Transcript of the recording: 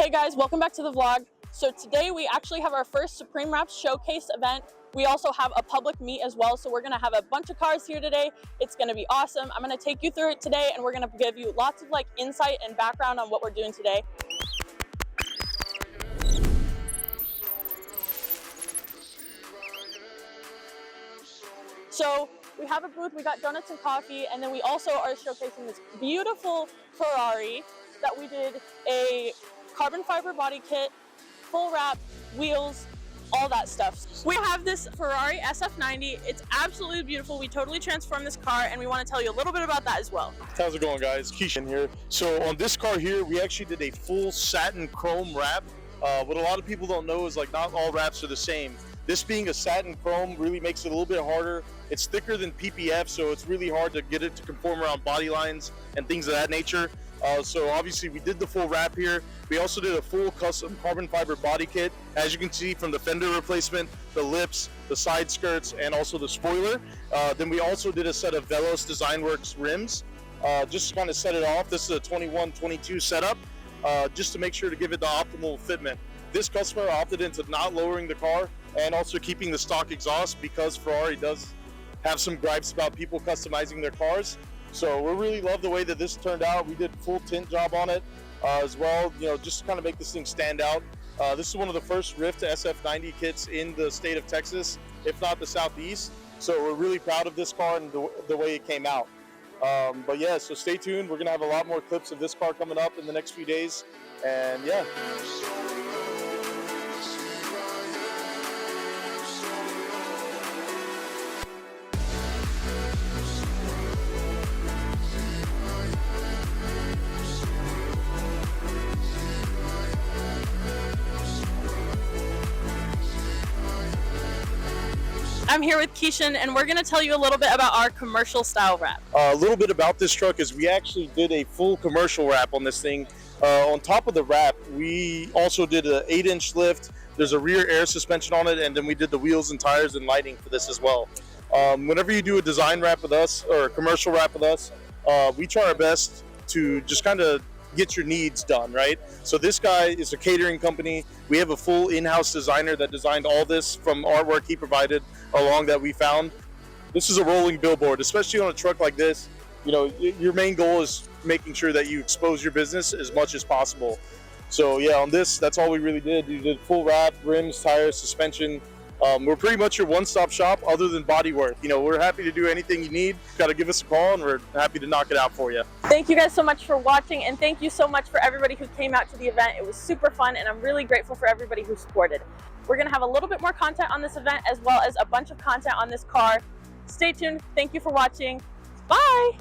Hey guys, welcome back to the vlog. So today we actually have our first Supreme Wraps showcase event. We also have a public meet as well, so we're gonna have a bunch of cars here today. It's gonna be awesome. I'm gonna take you through it today and we're gonna give you lots of insight and background on what we're doing today. So we have a booth, we got donuts and coffee, and then we also are showcasing this beautiful Ferrari that we did a carbon fiber body kit, full wrap, wheels, all that stuff. We have this Ferrari SF90. It's absolutely beautiful. We totally transformed this car and we want to tell you a little bit about that as well. How's it going, guys? Keishan here. So on this car here, we actually did a full satin chrome wrap. What a lot of people don't know is not all wraps are the same. This being a satin chrome really makes it a little bit harder. It's thicker than PPF, so it's really hard to get it to conform around body lines and things of that nature. So obviously we did the full wrap here. We also did a full custom carbon fiber body kit, as you can see, from the fender replacement, the lips, the side skirts, and also the spoiler. Then we also did a set of Velos Design Works rims, just to kind of set it off. This is a 21-22 setup, just to make sure to give it the optimal fitment. This customer opted into not lowering the car and also keeping the stock exhaust, because Ferrari does have some gripes about people customizing their cars. So we really love the way that this turned out. We did full tint job on it as well, just to kind of make this thing stand out. This is one of the first Rift SF90 kits in the state of Texas, if not the Southeast. So we're really proud of this car and the way it came out. But yeah, so stay tuned. We're gonna have a lot more clips of this car coming up in the next few days. And yeah. I'm here with Keishan and we're gonna tell you a little bit about our commercial style wrap. A little bit about this truck is we actually did a full commercial wrap on this thing. On top of the wrap, we also did an 8-inch lift. There's a rear air suspension on it, and then we did the wheels and tires and lighting for this as well. Whenever you do a design wrap with us or a commercial wrap with us, we try our best to just kind of get your needs done, right? So this guy is a catering company. We have a full in-house designer that designed all this from artwork he provided along that we found. This is a rolling billboard, especially on a truck like this. Your main goal is making sure that you expose your business as much as possible. So yeah, on this, that's all we really did. We did full wrap, rims, tires, suspension. We're pretty much your one-stop shop other than body work. We're happy to do anything you need. Got to give us a call and we're happy to knock it out for you. Thank you guys so much for watching, and thank you so much for everybody who came out to the event. It was super fun and I'm really grateful for everybody who supported. We're gonna have a little bit more content on this event as well as a bunch of content on this car. Stay tuned. Thank you for watching. Bye.